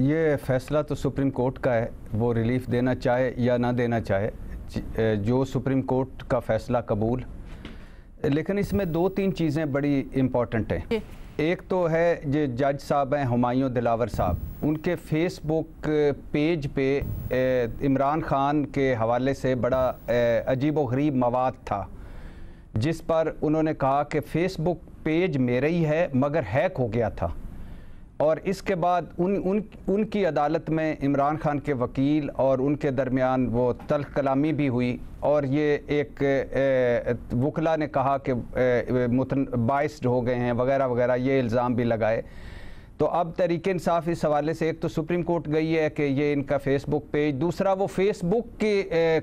یہ فیصلہ تو سپریم کورٹ کا ہے، وہ ریلیف دینا چاہے یا نہ دینا چاہے، جو سپریم کورٹ کا فیصلہ قبول. لیکن اس میں دو تین چیزیں بڑی امپورٹنٹ ہیں. ایک تو ہے جو جج صاحب ہیں ہمایوں دلاور صاحب، ان کے فیس بک پیج پہ عمران خان کے حوالے سے بڑا عجیب و غریب مواد تھا، جس پر انہوں نے کہا کہ فیس بک پیج میرا ہی ہے مگر ہیک ہو گیا تھا. اور اس کے بعد ان کی عدالت میں عمران خان کے وکیل اور ان کے درمیان وہ تلخ کلامی بھی ہوئی، اور یہ ایک وکلا نے کہا کہ باعث ہو گئے ہیں وغیرہ وغیرہ، یہ الزام بھی لگائے. تو اب تحریک انصاف اس حوالے سے ایک تو سپریم کورٹ گئی ہے کہ یہ ان کا فیس بک پیج، دوسرا وہ فیس بک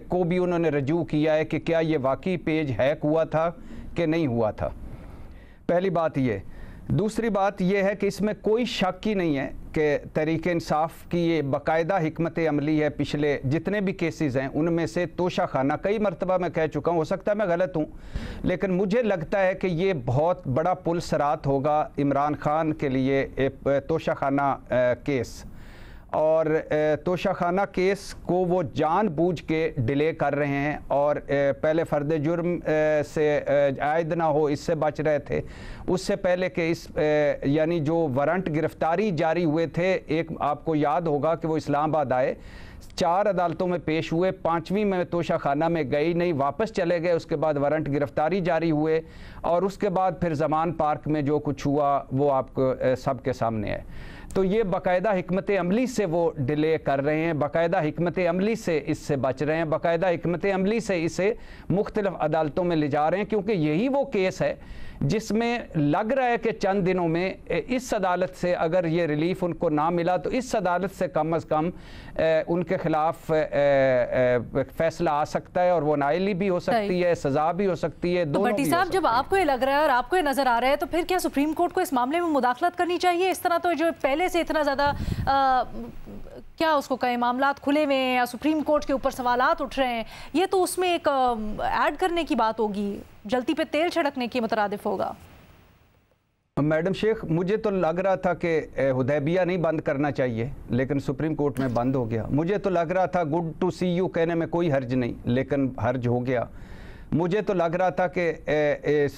کو بھی انہوں نے رجوع کیا ہے کہ کیا یہ واقعی پیج ہیک ہوا تھا کہ نہیں ہوا تھا. پہلی بات یہ. دوسری بات یہ ہے کہ اس میں کوئی شک ہی نہیں ہے کہ تحریک انصاف کی یہ باقاعدہ حکمت عملی ہے. پچھلے جتنے بھی کیسز ہیں ان میں سے توشہ خانہ، کئی مرتبہ میں کہہ چکا ہوں، ہو سکتا ہے میں غلط ہوں، لیکن مجھے لگتا ہے کہ یہ بہت بڑا پل صراط ہوگا عمران خان کے لیے توشہ خانہ کیس. اور توشہ خانہ کیس کو وہ جان بوجھ کے ڈیلے کر رہے ہیں، اور پہلے فرد جرم سے عائد نہ ہو اس سے بچ رہے تھے. اس سے پہلے کہ اس یعنی جو وارنٹ گرفتاری جاری ہوئے تھے، ایک آپ کو یاد ہوگا کہ وہ اسلام آباد آئے، 4 عدالتوں میں پیش ہوئے، 5ویں میں توشہ خانہ میں گئی نہیں، واپس چلے گئے. اس کے بعد وارنٹ گرفتاری جاری ہوئے، اور اس کے بعد پھر زمان پارک میں جو کچھ ہوا وہ آپ کو سب کے سامنے ہے. تو یہ باقاعدہ حکمت عملی سے وہ ڈیلے کر رہے ہیں، باقاعدہ حکمت عملی سے اس سے بچ رہے ہیں، باقاعدہ حکمت عملی سے اسے مختلف عدالتوں میں لے جا رہے ہیں، کیونکہ یہی وہ کیس ہے جس میں لگ رہا ہے کہ چند دنوں میں اس عدالت سے اگر یہ ریلیف ان کو نہ ملا تو اس عدالت سے کم از کم ان کے خلاف فیصلہ آ سکتا ہے، اور وہ نااہلی بھی ہو سکتی ہے، سزا بھی ہو سکتی ہے. تو بھٹی صاحب، جب آپ کو یہ لگ رہا ہے اور آپ کو یہ نظر آ رہا ہے، تو پھر کیا سپریم کورٹ کو اس معاملے میں مداخلت کرنی چاہیے؟ اس طرح تو جو پہلے سے اتنا زیادہ کیا اس کو کہیں معاملات کھلے ہوئے ہیں یا سپریم کورٹ کے اوپر سوالات اٹھ رہے ہیں، یہ تو اس میں ایک ایڈ کرنے کی بات ہوگی، جلتی پہ تیل چھڑکنے کی مترادف ہوگا. میڈم شیخ، مجھے تو لگ رہا تھا کہ حدیبیہ نہیں بند کرنا چاہیے، لیکن سپریم کورٹ میں بند ہو گیا. مجھے تو لگ رہا تھا گڈ ٹو سی یو کہنے میں کوئی حرج نہیں، لیکن حرج ہو گیا. مجھے تو لگ رہا تھا کہ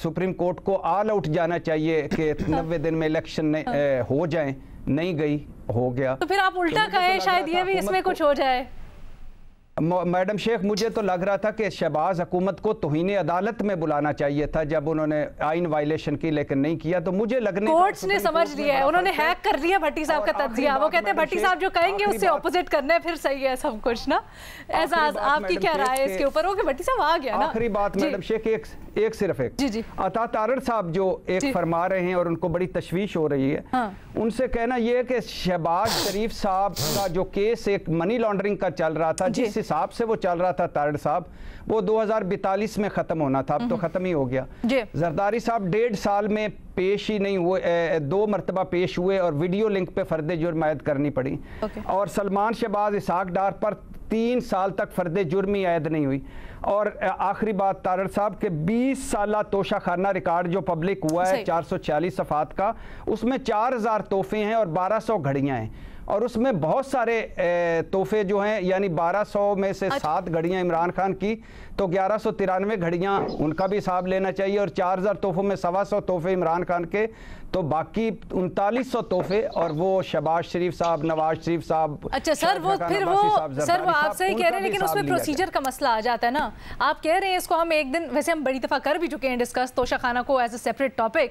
سپریم کورٹ کو آل آؤٹ جانا چاہیے کہ 90 دن میں الیکشن ہو جائیں، نہیں گئی، ہو گیا. تو پھر آپ الٹا کہیں شاید یہ بھی اس میں کچھ ہو جائے. میڈم شیخ، مجھے تو لگ رہا تھا کہ شہباز حکومت کو توہین عدالت میں بلانا چاہیے تھا جب انہوں نے آئین وائلیشن کی، لیکن نہیں کیا. تو مجھے لگنے کورٹس نے سمجھ لیا ہے، انہوں نے ہیک کر لیا بھٹی صاحب کا تجزیہ. وہ کہتے ہیں بھٹی صاحب جو کہیں گے اس سے اپوزٹ کرنا ہے، پھر صحیح ہے سب کچھ نا. اعزاز، آپ کی کیا رائے ہے اس کے اوپر؟ اوکے بھٹی صاحب آ گیا نا. آخری بات میڈم شیخ، صرف ایک عطا تارڑ صاحب جو ایک فرما رہے ہیں اور ان کو بڑی تشویش ہو رہی ہے، ان سے کہنا یہ ہے کہ شہباز شریف صاحب کا جو کیس ایک منی لانڈرنگ کا چل رہا تھا، جس حساب سے وہ چل رہا تھا تارڑ صاحب، وہ 2042 میں ختم ہونا تھا، اب تو ختم ہی ہو گیا. زرداری صاحب 1.5 سال میں پیش ہی نہیں ہوئے، 2 مرتبہ پیش ہوئے اور ویڈیو لنک پہ فرد جرم عائد کرنی پڑی. اور سلمان شہباز اسحاق ڈار پر 3 سال تک فرد جرمی عائد نہیں ہوئی. اور آخری بات تارڑ صاحب کے 20 سالہ توشہ خانہ ریکارڈ جو پبلک ہوا ہے 446 صفحات کا، اس میں 4000 تحفے ہیں اور 1200 گھڑیاں ہیں. اور اس میں بہت سارے تحفے جو ہیں، یعنی 1200 میں سے 7 گھڑیاں عمران خان کی، تو 1193 گھڑیاں ان کا بھی حساب لینا چاہیے، اور 4000 تحفوں میں 125 تحفے عمران خان کے، تو باقی 3900 تحفے اور وہ شہباز شریف صاحب، نواز شریف صاحب. اچھا سر، وہ آپ سے ہی کہہ رہے ہیں، لیکن اس میں پروسیجر کا مسئلہ آ جاتا ہے نا. آپ کہہ رہے ہیں اس کو ہم ایک دن، ویسے ہم بڑی دفعہ کر بھی چکے ہیں ڈسکس توشہ خانہ کو ایز اے سیپریٹ ٹاپک،